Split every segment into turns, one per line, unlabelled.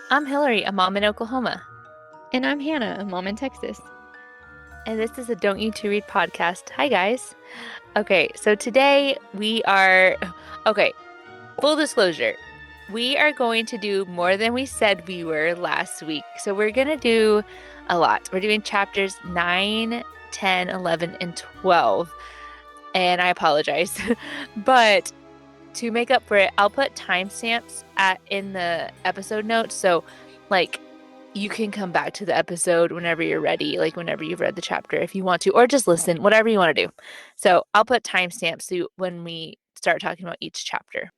I'm Hilary, a mom in Oklahoma,
And I'm Hannah, a mom in Texas.
and this is a Don't You To Read podcast. Hi, guys. Okay, so today we are, okay, full disclosure, we are going to do more than we said we were last week. So we're going to do a lot. We're doing chapters 9, 10, 11, and 12. And I apologize. But to make up for it, I'll put timestamps at in the episode notes. So, like, you can come back to the episode whenever you're ready, like whenever you've read the chapter, if you want to, or just listen, whatever you want to do. So I'll put timestamps so when we start talking about each chapter.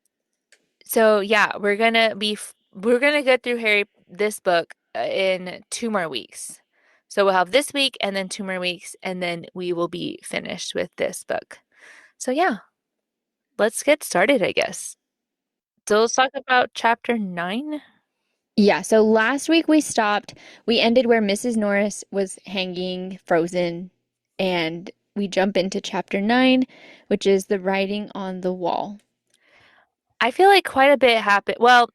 So yeah, we're gonna get through Harry this book in 2 more weeks. So we'll have this week and then 2 more weeks, and then we will be finished with this book. So yeah, let's get started, I guess. So let's talk about chapter 9.
Yeah, so last week we ended where Mrs. Norris was hanging frozen, and we jump into chapter 9, which is the writing on the wall.
I feel like quite a bit happened. Well,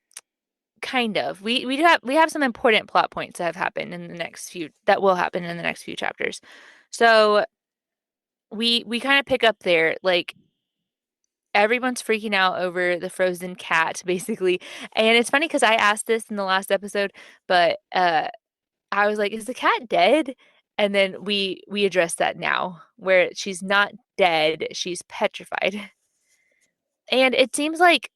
kind of. We have some important plot points that have happened in the next few that will happen in the next few chapters. So we kind of pick up there, like everyone's freaking out over the frozen cat, basically. And it's funny because I asked this in the last episode, but I was like, "Is the cat dead?" And then we address that now, where she's not dead, she's petrified. And it seems like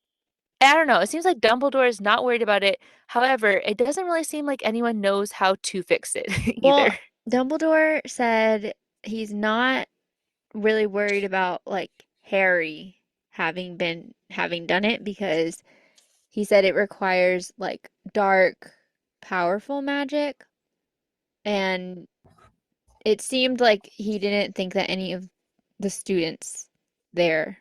I don't know. It seems like Dumbledore is not worried about it. However, it doesn't really seem like anyone knows how to fix it
Well,
either.
Dumbledore said he's not really worried about like Harry having done it because he said it requires like dark, powerful magic, and it seemed like he didn't think that any of the students there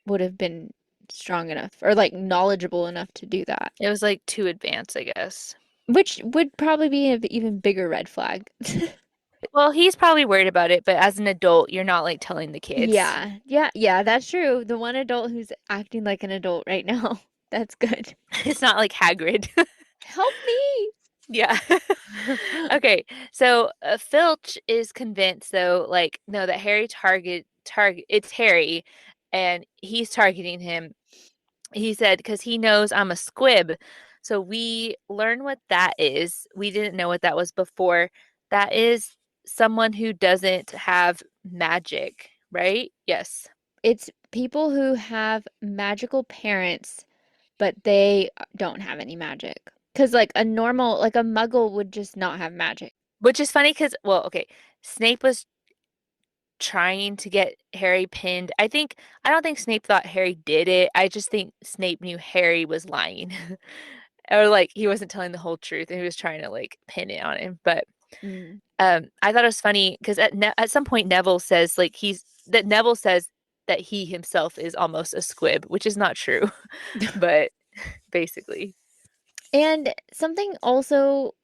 would have been strong enough or like knowledgeable enough to do that,
It was like too advanced, I guess.
which would probably be an even bigger red flag.
Well, he's probably worried about it, but as an adult, you're not like telling the kids.
Yeah, yeah, yeah, that's true. The one adult who's acting like an adult right now. That's good.
It's not like Hagrid.
Help me.
Yeah. Okay. So Filch is convinced though, like, no, that Harry target it's Harry and he's targeting him. He said, because he knows I'm a squib. So we learn what that is. We didn't know what that was before. That is someone who doesn't have magic, right? Yes.
It's people who have magical parents, but they don't have any magic. Because, like, like a muggle would just not have magic.
Which is funny because, well, okay, Snape was trying to get Harry pinned. I don't think Snape thought Harry did it. I just think Snape knew Harry was lying. Or like he wasn't telling the whole truth and he was trying to like pin it on him. But
Mm.
I thought it was funny because at some point Neville says that he himself is almost a squib, which is not true, but basically,
And something also,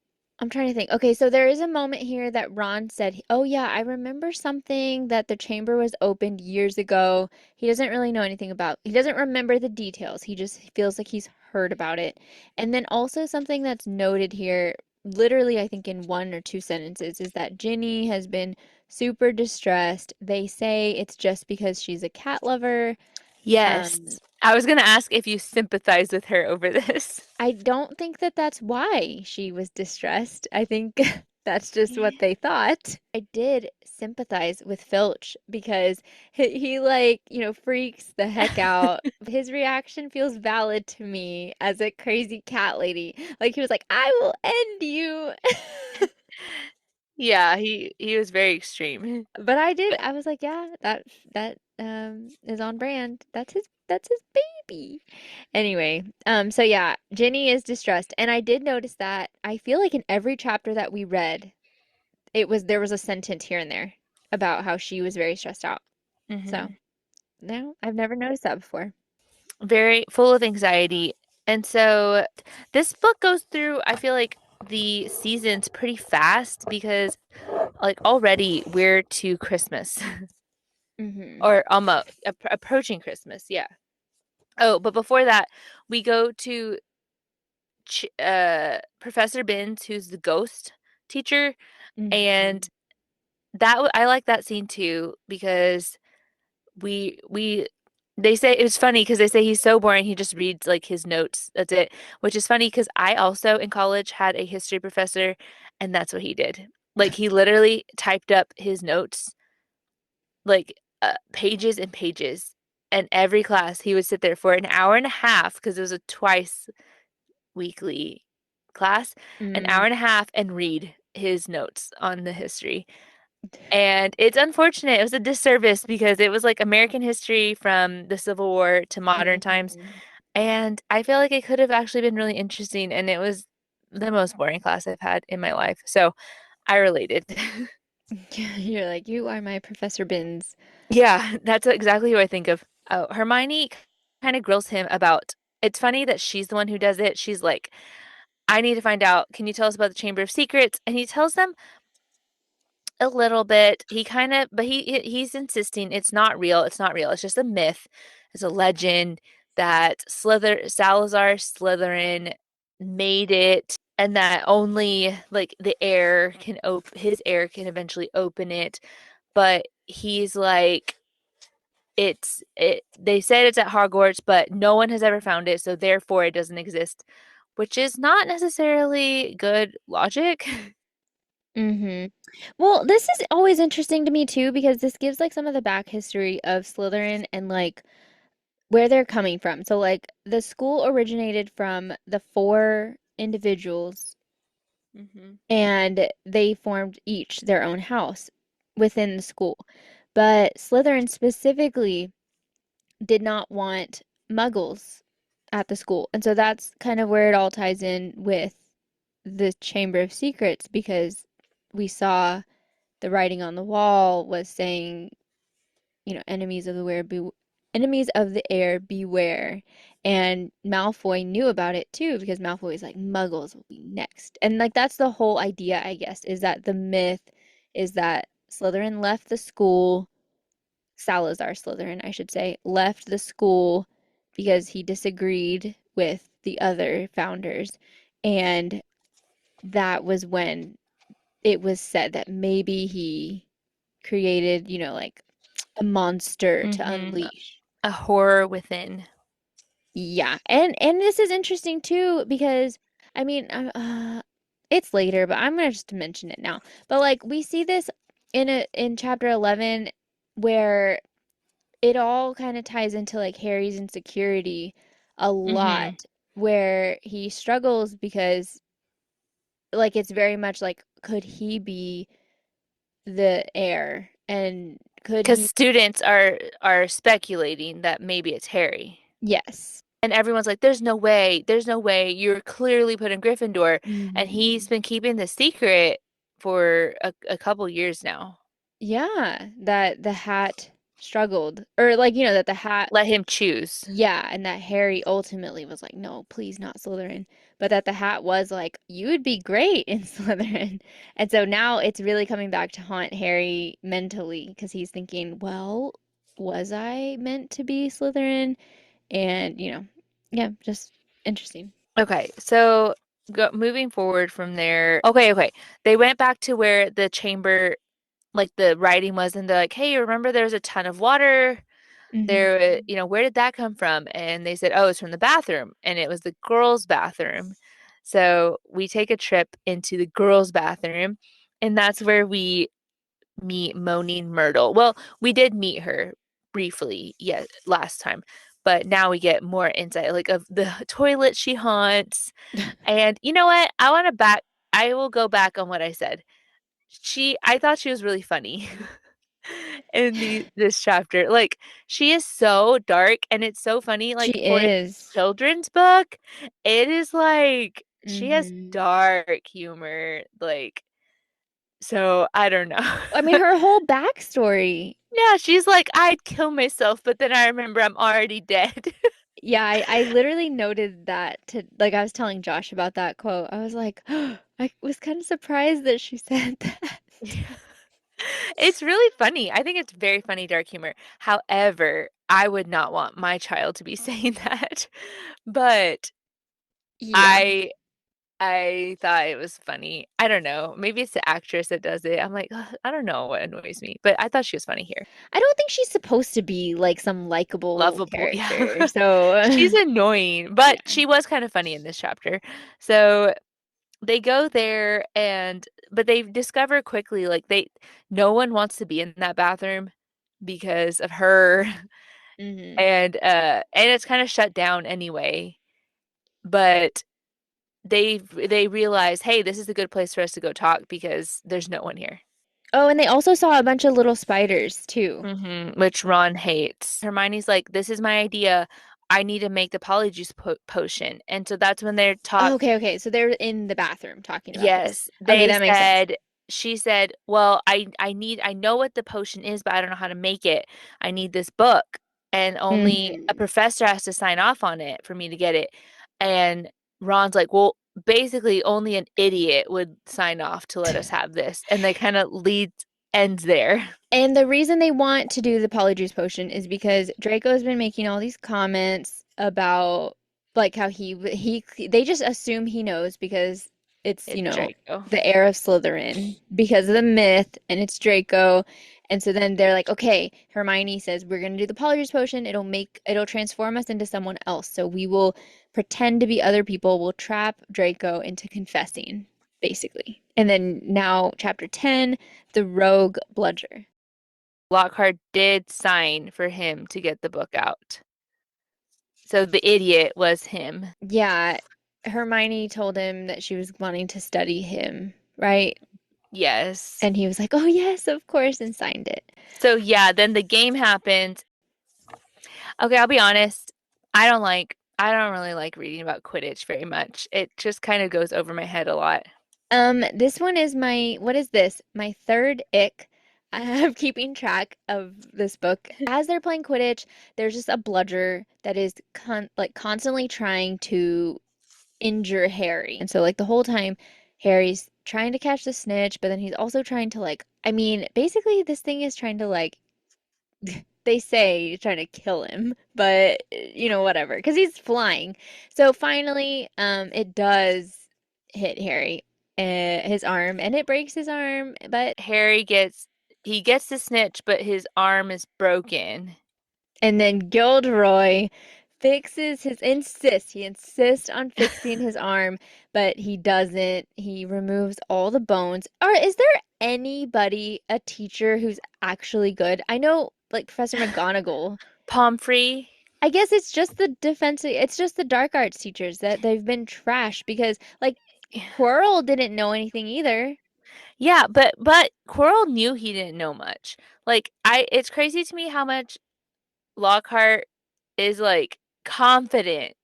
I'm trying to think. Okay, so there is a moment here that Ron said, "Oh yeah, I remember something that the chamber was opened years ago." He doesn't really know anything about. He doesn't remember the details. He just feels like he's heard about it. And then also something that's noted here, literally I think in one or two sentences, is that Ginny has been super distressed. They say it's just because she's a cat lover.
yes.
Um,
I was gonna ask if you sympathize with her over this.
I don't think that that's why she was distressed. I think that's just what they thought. I did sympathize with Filch because he like, freaks the heck out. His reaction feels valid to me as a crazy cat lady. Like he was like, "I will end you."
Yeah, he was very extreme.
But
But
I was like, "Yeah, that is on brand. That's his baby." Anyway, so yeah, Ginny is distressed, and I did notice that I feel like in every chapter that we read, there was a sentence here and there about how she was very stressed out. So,
mhm.
no, I've never noticed that before.
Very full of anxiety. And so this book goes through, I feel like the seasons pretty fast because like already we're to Christmas
Hmm.
or almost approaching Christmas. Yeah. Oh, but before that, we go to Professor Binns, who's the ghost teacher, and
Hmm.
I like that scene too because we they say it was funny because they say he's so boring he just reads like his notes. That's it, which is funny because I also in college had a history professor, and that's what he did. Like he literally typed up his notes like pages and pages. And every class he would sit there for an hour and a half because it was a twice weekly class, an hour
Mm.
and a half and read his notes on the history. And it's unfortunate. It was a disservice because it was like American history from the Civil War to modern times.
Hmm.
And I feel like it could have actually been really interesting. And it was the most boring class I've had in my life. So I related.
You're like, you are my Professor Binns.
Yeah, that's exactly who I think of. Oh, Hermione kind of grills him about it's funny that she's the one who does it. She's like, I need to find out. Can you tell us about the Chamber of Secrets? And he tells them a little bit. He kind of, but he's insisting it's not real. It's not real. It's just a myth. It's a legend that Salazar Slytherin made it, and that only like the heir can open his heir can eventually open it. But he's like, they said it's at Hogwarts, but no one has ever found it, so therefore it doesn't exist, which is not necessarily good logic.
Hmm. Well, this is always interesting to me too because this gives like some of the back history of Slytherin and like where they're coming from. So like the school originated from the four individuals
Hmm.
and they formed each their own house within the school. But Slytherin specifically did not want muggles at the school. And so that's kind of where it all ties in with the Chamber of Secrets because we saw the writing on the wall was saying, enemies of the air beware. And Malfoy knew about it too because Malfoy was like muggles will be next. And like that's the whole idea, I guess, is that the myth is that Slytherin left the school, Salazar Slytherin, I should say, left the school because he disagreed with the other founders. And that was when it was said that maybe he created, like a monster to
Hmm.
unleash.
A horror within.
Yeah. And this is interesting too because I mean, it's later, but I'm gonna just mention it now. But like we see this in chapter 11 where it all kind of ties into like Harry's insecurity a
Hmm.
lot where he struggles because like it's very much like could he be the heir and could
Because
he.
students are speculating that maybe it's Harry.
Yes.
And everyone's like, there's no way, you're clearly put in Gryffindor. And he's
Hmm.
been keeping the secret for a couple years now.
Yeah, that the hat struggled or like that the hat.
Let him choose.
Yeah, and that Harry ultimately was like, no, please not Slytherin. But that the hat was like, you would be great in Slytherin. And so now it's really coming back to haunt Harry mentally because he's thinking, well, was I meant to be Slytherin? And, yeah, just interesting.
Okay, so moving forward from there. Okay. They went back to where the chamber, like the writing was, and they're like, hey, remember there's a ton of water
Hmm.
there, where did that come from? And they said, oh, it's from the bathroom. And it was the girls' bathroom. So we take a trip into the girls' bathroom, and that's where we meet Moaning Myrtle. Well, we did meet her briefly, yeah, last time, but now we get more insight, like of the toilet she haunts. And you know what? I will go back on what I said. I thought she was really funny. In this chapter. Like she is so dark and it's so funny
She
like for a
is.
children's book, it is like she has
Hmm.
dark humor like so I don't know.
I mean, her whole backstory.
Yeah, she's like I'd kill myself, but then I remember I'm already dead.
Yeah, I literally noted that like I was telling Josh about that quote. I was like, I was kind of surprised that she said that.
Yeah. It's really funny. I think it's very funny dark humor. However, I would not want my child to be saying that. But
Yeah.
I I thought it was funny. I don't know. Maybe it's the actress that does it. I'm like, "Ugh, I don't know what annoys me, but I thought she was funny here.
I don't think she's supposed to be like some likable
Lovable.
character.
Yeah.
So,
She's annoying, but
yeah.
she was kind of funny in this chapter. So they go there but they discover quickly like no one wants to be in that bathroom because of her
Hmm.
and it's kind of shut down anyway. But they realize, hey, this is a good place for us to go talk because there's no one here.
Oh, and they also saw a bunch of little spiders too.
Which Ron hates. Hermione's like, this is my idea. I need to make the Polyjuice potion. And so that's when they're
Oh,
talk.
okay, okay. So they're in the bathroom talking about this.
Yes,
Okay,
they
that makes sense.
said she said, "Well, I know what the potion is, but I don't know how to make it. I need this book, and only a
Hmm.
professor has to sign off on it for me to get it." And Ron's like, "Well, basically only an idiot would sign off to let us have this." And they kind of lead ends there.
And the reason they want to do the Polyjuice potion is because Draco's been making all these comments about like how they just assume he knows because it's,
It's Draco.
the heir of Slytherin because of the myth and it's Draco. And so then they're like, okay, Hermione says we're gonna do the Polyjuice potion. It'll transform us into someone else. So we will pretend to be other people. We'll trap Draco into confessing, basically. And then now chapter 10, the rogue Bludger.
Lockhart did sign for him to get the book out. So the idiot was him.
Yeah, Hermione told him that she was wanting to study him, right?
Yes.
And he was like, "Oh, yes, of course," and signed it.
So yeah, then the game happens. Okay, I'll be honest. I don't really like reading about Quidditch very much. It just kind of goes over my head a lot.
This one is what is this? My third ick. I have keeping track of this book. As they're playing Quidditch, there's just a bludger that is constantly trying to injure Harry. And so like the whole time Harry's trying to catch the snitch, but then he's also trying to I mean, basically this thing is trying to they say he's trying to kill him, but whatever, because he's flying. So finally, it does hit Harry, his arm, and it breaks his arm. But
Harry gets he gets the snitch, but his arm is broken.
and then Gilderoy he insists on fixing his arm, but he doesn't. He removes all the bones. Or is there anybody, a teacher who's actually good? I know, like Professor McGonagall.
Pomfrey.
I guess it's just the dark arts teachers that they've been trash because like Quirrell didn't know anything either.
Yeah, but Quirrell knew he didn't know much. Like it's crazy to me how much Lockhart is like confident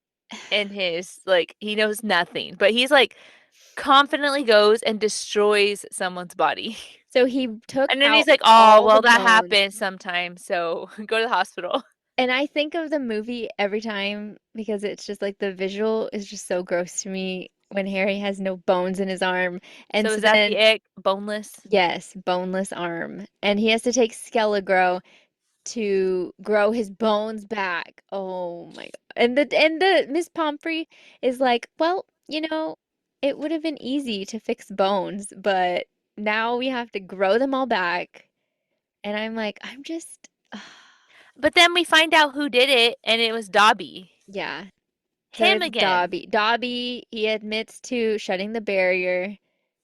in his like he knows nothing, but he's like confidently goes and destroys someone's body.
So he took
And then he's
out
like, "Oh,
all the
well, that
bones.
happens sometimes, so go to the hospital."
And I think of the movie every time because it's just like the visual is just so gross to me when Harry has no bones in his arm. And
So
so
is that
then,
the ick? Boneless?
yes, boneless arm. And he has to take Skelegro to grow his bones back. Oh my God. And the Miss Pomfrey is like, well, it would have been easy to fix bones, but now we have to grow them all back. And I'm like, I'm just
But then we find out who did it, and it was Dobby.
yeah. So
Him
it's
again.
Dobby. Dobby, he admits to shutting the barrier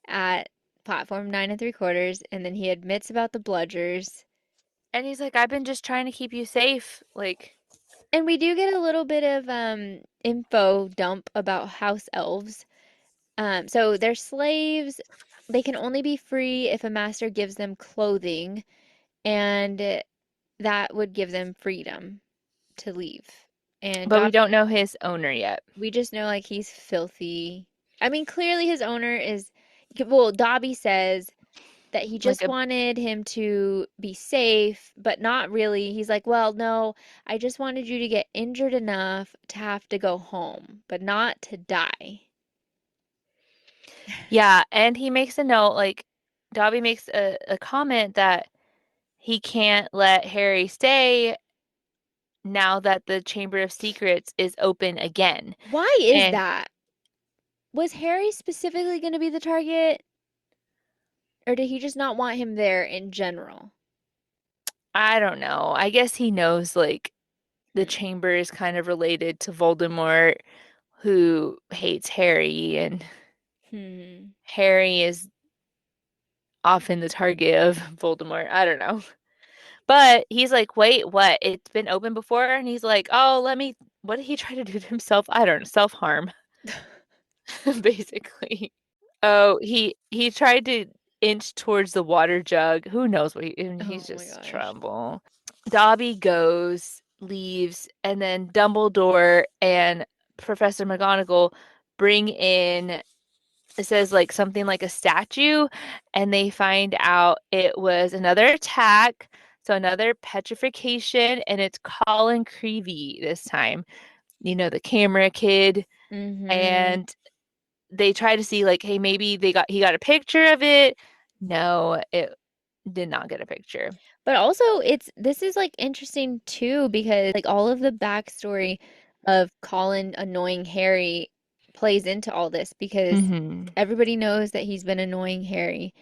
at platform 9 3/4, and then he admits about the bludgers.
And he's like, I've been just trying to keep you safe. Like,
And we do get a little bit of info dump about house elves. So they're slaves. They can only be free if a master gives them clothing, and that would give them freedom to leave. And
but we
Dobby,
don't know his owner yet.
we just know like he's filthy. I mean, clearly his owner is, well, Dobby says that he
Like
just
a
wanted him to be safe, but not really. He's like, well, no, I just wanted you to get injured enough to have to go home, but not to die.
Yeah, and he makes a note, like Dobby makes a comment that he can't let Harry stay now that the Chamber of Secrets is open again.
Why is
And
that? Was Harry specifically going to be the target, or did he just not want him there in general?
I don't know. I guess he knows like the
Hmm.
chamber is kind of related to Voldemort, who hates Harry, and
Hmm.
Harry is often the target of Voldemort. I don't know. But he's like, wait, what? It's been open before? And he's like, oh, what did he try to do to himself? I don't know, self-harm, basically. Oh, he tried to inch towards the water jug. Who knows what and
Oh
he's
my
just
gosh.
trouble. Dobby goes, leaves, and then Dumbledore and Professor McGonagall bring in, it says like something like a statue, and they find out it was another attack, so another petrification, and it's Colin Creevey this time. You know, the camera kid,
Hmm.
and they try to see like, hey, maybe he got a picture of it. No, it did not get a picture.
But also, this is like interesting too because like all of the backstory of Colin annoying Harry plays into all this because
Hmm.
everybody knows that he's been annoying Harry.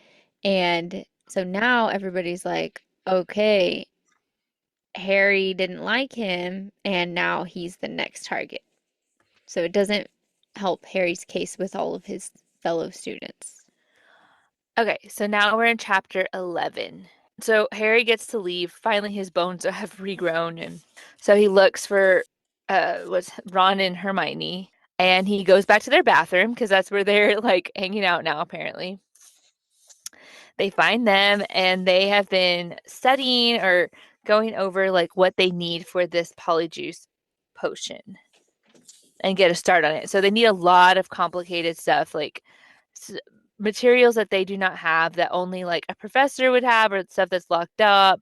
And so now everybody's like, okay, Harry didn't like him, and now he's the next target. So it doesn't help Harry's case with all of his fellow students.
Okay, so now we're in chapter 11. So Harry gets to leave. Finally, his bones have regrown, and so he looks for what's Ron and Hermione, and he goes back to their bathroom because that's where they're like hanging out now, apparently. They find them, and they have been studying or going over like what they need for this Polyjuice potion and get a start on it. So they need a lot of complicated stuff, like s- materials that they do not have, that only like a professor would have, or stuff that's locked up,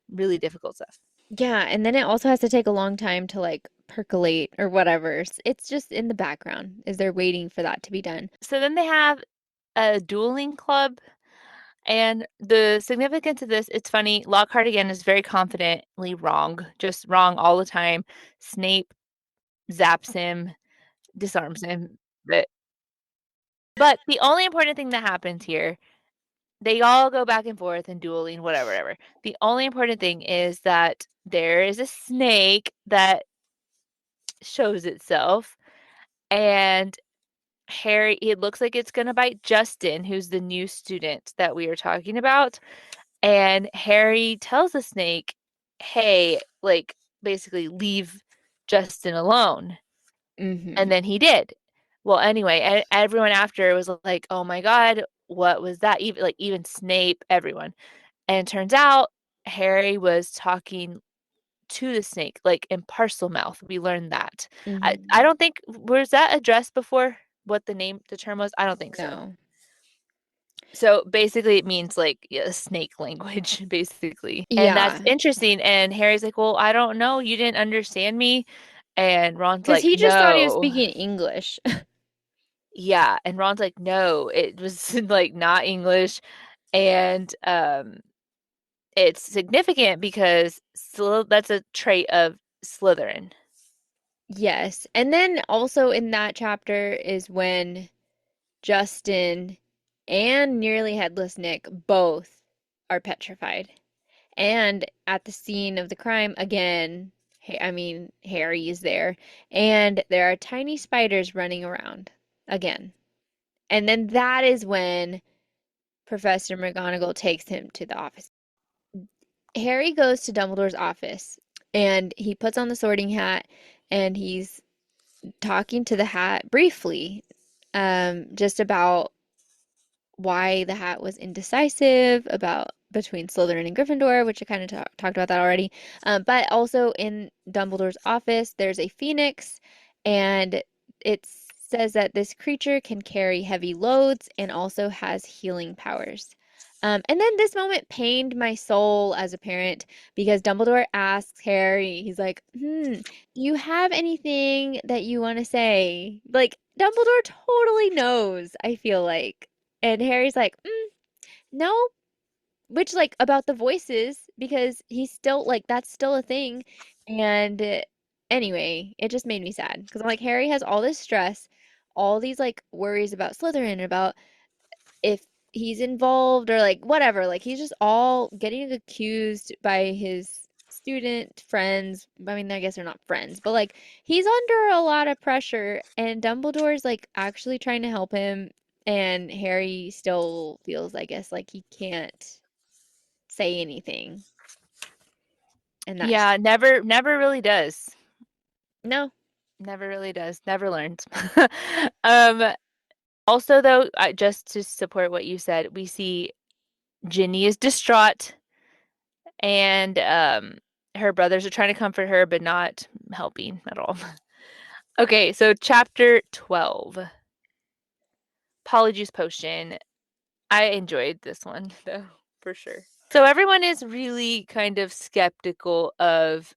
really difficult stuff.
Yeah, and then it also has to take a long time to like percolate or whatever. It's just in the background as they're waiting for that to be done.
So then they have a dueling club. And the significance of this, it's funny, Lockhart again is very confidently wrong, just wrong all the time. Snape zaps him, disarms him. But the only important thing that happens here, they all go back and forth and dueling, whatever, whatever. The only important thing is that there is a snake that shows itself, and Harry, it looks like it's gonna bite Justin, who's the new student that we are talking about. And Harry tells the snake, hey, like basically leave Justin alone. And
Hmm.
then he did. Well, anyway, everyone after was like, oh my God, what was that? Even Snape, everyone. And it turns out Harry was talking to the snake, like in parcel mouth. We learned that. I
Hmm.
don't think, was that addressed before what the term was? I don't think so.
No.
So basically, it means like, yeah, snake language, basically. And that's
Yeah,
interesting. And Harry's like, well, I don't know. You didn't understand me. And Ron's
because
like,
he just thought he was
no.
speaking English.
Yeah. And Ron's like, no, it was like not English. And it's significant because that's a trait of Slytherin.
Yes. And then also in that chapter is when Justin and Nearly Headless Nick both are petrified. And at the scene of the crime, again, I mean, Harry is there, and there are tiny spiders running around again. And then that is when Professor McGonagall takes him to the office. Harry goes to Dumbledore's office and he puts on the sorting hat and he's talking to the hat briefly, just about why the hat was indecisive about between Slytherin and Gryffindor, which I kind of talked about that already. But also in Dumbledore's office, there's a phoenix, and it says that this creature can carry heavy loads and also has healing powers. And then this moment pained my soul as a parent because Dumbledore asks Harry, he's like, do you have anything that you want to say? Like, Dumbledore totally knows, I feel like. And Harry's like, no, which like about the voices because he's still like that's still a thing. And anyway, it just made me sad because I'm like Harry has all this stress, all these like worries about Slytherin, about if he's involved or like whatever. Like he's just all getting accused by his student friends. I mean, I guess they're not friends, but like he's under a lot of pressure and Dumbledore's like actually trying to help him and Harry still feels, I guess, like he can't say anything. And that's
Yeah, never really does.
no.
Never really does. Never learns. Um, Also though, just to support what you said, we see Ginny is distraught and her brothers are trying to comfort her but not helping at all. Okay, so chapter 12. Polyjuice potion. I enjoyed this one though, for sure. So everyone is really kind of skeptical of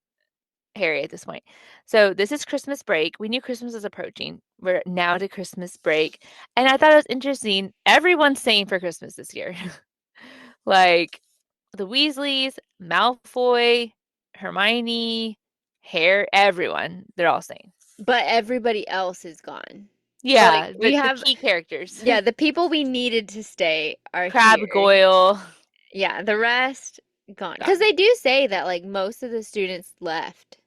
Harry at this point. So this is Christmas break. We knew Christmas was approaching. We're now to Christmas break. And I thought it was interesting. Everyone's saying for Christmas this year. Like the Weasleys, Malfoy, Hermione, Harry, everyone. They're all saying.
But everybody else is gone. Like
Yeah,
we
but the
have,
key characters.
yeah, the people we needed to stay are
Crab,
here.
Goyle.
Yeah, the rest gone. Because
Gone.
they do say that like most of the students left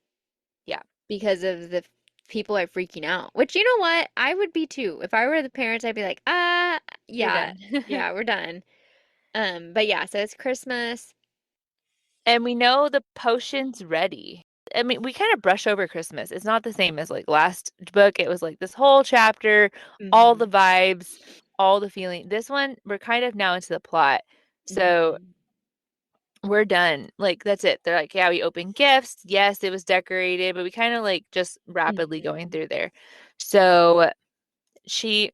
Yeah,
because of the people are freaking out. Which you know what? I would be too. If I were the parents, I'd be like,
we're
yeah,
done.
yeah, we're done. But yeah, so it's Christmas.
And we know the potion's ready. I mean, we kind of brush over Christmas. It's not the same as like last book. It was like this whole chapter, all the
Hmm.
vibes, all the feeling. This one, we're kind of now into the plot. So
Hmm.
we're done. Like, that's it. They're like, yeah, we opened gifts. Yes, it was decorated, but we kind of like just rapidly going
Hmm.
through there. So she,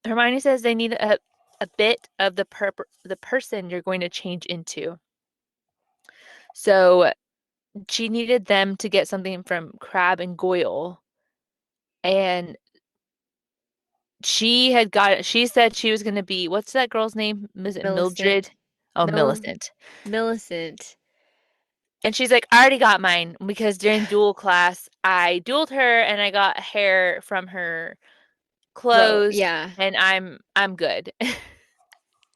Hermione says they need a bit of the person you're going to change into. So she needed them to get something from Crab and Goyle. And she said she was going to be, what's that girl's name? Is it Mildred?
Millicent.
Oh,
Mil
Millicent.
Millicent.
And she's like, I already got mine because during duel class, I dueled her and I got hair from her clothes
Yeah.
and I'm good.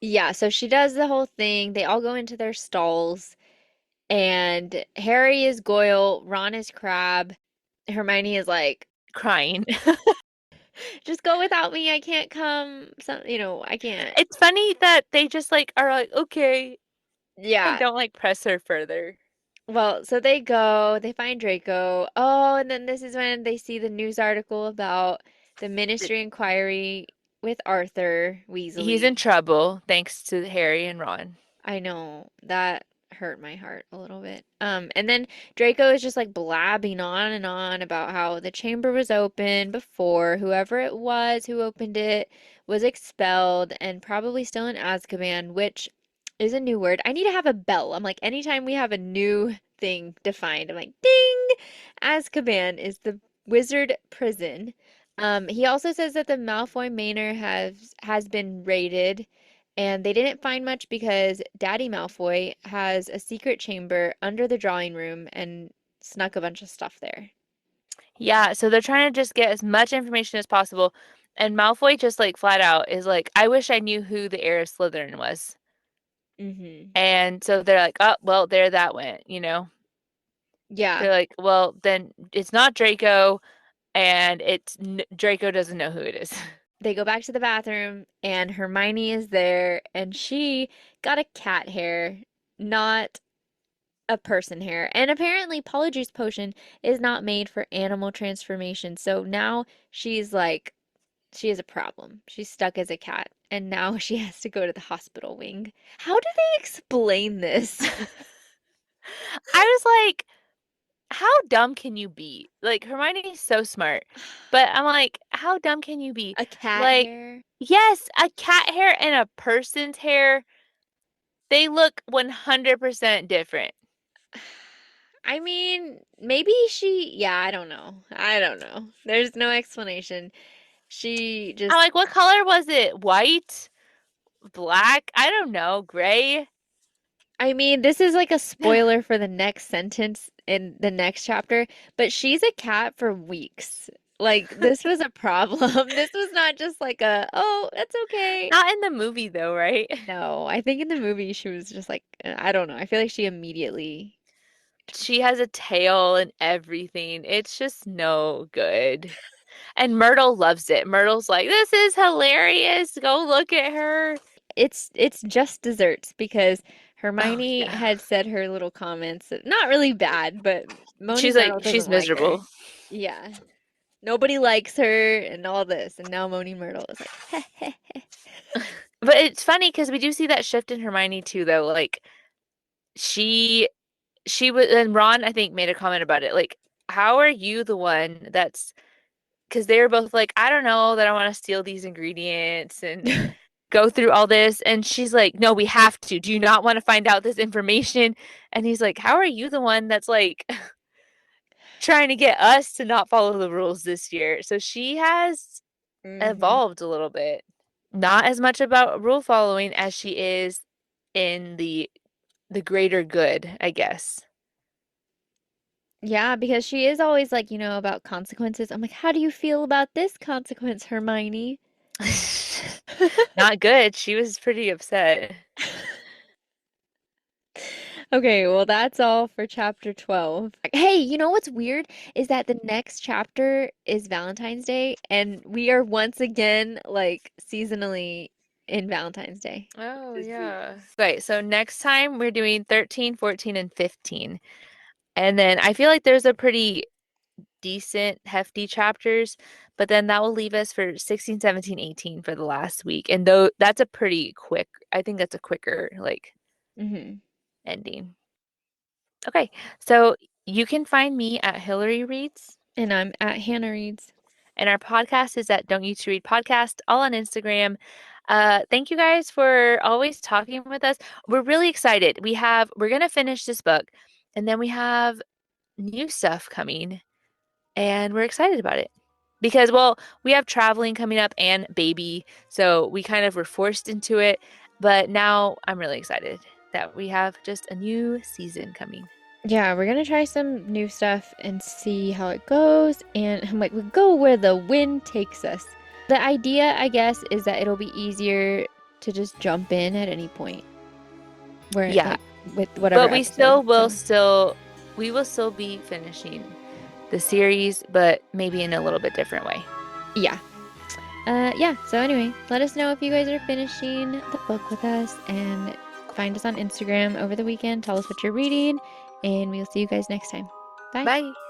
Yeah, so she does the whole thing. They all go into their stalls, and Harry is Goyle, Ron is Crab. Hermione is like,
Crying.
just go without me. I can't come. I can't.
It's funny that they just like are like, okay, and
Yeah.
don't like press her further.
Well, so they go, they find Draco. Oh, and then this is when they see the news article about the
Th-
Ministry inquiry with Arthur
He's in
Weasley.
trouble thanks to Harry and Ron.
I know that hurt my heart a little bit. And then Draco is just like blabbing on and on about how the chamber was open before whoever it was who opened it was expelled and probably still in Azkaban, which is a new word. I need to have a bell. I'm like, anytime we have a new thing defined, I'm like, ding! Azkaban is the wizard prison. He also says that the Malfoy Manor has been raided and they didn't find much because Daddy Malfoy has a secret chamber under the drawing room and snuck a bunch of stuff there.
Yeah, so they're trying to just get as much information as possible. And Malfoy just like flat out is like, I wish I knew who the heir of Slytherin was.
Hmm.
And so they're like, oh, well, there that went.
Yeah,
They're like, well, then it's not Draco, and Draco doesn't know who it is.
they go back to the bathroom and Hermione is there and she got a cat hair, not a person hair. And apparently Polyjuice potion is not made for animal transformation. So now she's like she has a problem. She's stuck as a cat and now she has to go to the hospital wing. How do they explain this?
I was like, how dumb can you be? Like, Hermione's so smart, but I'm like, how dumb can you be?
A cat
Like,
hair?
yes, a cat hair and a person's hair, they look 100% different.
I mean, maybe yeah, I don't know. I don't know. There's no explanation. She
I'm
just,
like, what color was it? White? Black? I don't know. Gray?
I mean, this is like a spoiler for the next sentence in the next chapter, but she's a cat for weeks. Like, this was a problem. This was not just like a, oh, that's okay.
Not in the movie though, right?
No, I think in the movie she was just like, I don't know. I feel like she immediately.
She has a tail and everything. It's just no good. And Myrtle loves it. Myrtle's like, "This is hilarious. Go look at her."
It's just desserts because
Oh,
Hermione
yeah.
had said her little comments, not really bad, but Moaning
She's like,
Myrtle
she's
doesn't like her.
miserable.
Yeah. Nobody likes her and all this. And now Moaning Myrtle is like, heh, heh, heh.
But it's funny because we do see that shift in Hermione too, though. Like she she was, and Ron, I think, made a comment about it. Like, how are you the one that's, because they were both like, I don't know that I want to steal these ingredients and go through all this. And she's like, no, we have to. Do you not want to find out this information? And he's like, how are you the one that's like trying to get us to not follow the rules this year? So she has
Hmm.
evolved a little bit. Not as much about rule following as she is in the greater good, I guess.
Yeah, because she is always like, about consequences. I'm like, how do you feel about this consequence, Hermione?
Not good. She was pretty upset.
Okay, well, that's all for chapter 12. Hey, you know what's weird is that the next chapter is Valentine's Day, and we are once again like seasonally in Valentine's Day, which
Oh,
is weird.
yeah. Okay, so next time we're doing 13, 14, and 15. And then I feel like there's a pretty decent, hefty chapters, but then that will leave us for 16, 17, 18 for the last week. And though that's a pretty quick, I think that's a quicker like
Hmm.
ending. Okay, so you can find me at Hillary Reads,
And I'm at Hannah Reads.
and our podcast is at Don't You to Read Podcast, all on Instagram. Thank you guys for always talking with us. We're really excited. We're gonna finish this book, and then we have new stuff coming, and we're excited about it. Because, well, we have traveling coming up and baby, so we kind of were forced into it. But now I'm really excited that we have just a new season coming.
Yeah, we're gonna try some new stuff and see how it goes. And I'm like, we go where the wind takes us. The idea, I guess, is that it'll be easier to just jump in at any point where,
Yeah,
like, with whatever
but
episode. So,
we will still be finishing the series, but maybe in a little bit different way.
yeah. Yeah, so anyway, let us know if you guys are finishing the book with us and find us on Instagram over the weekend. Tell us what you're reading, and we'll see you guys next time. Bye.
Bye.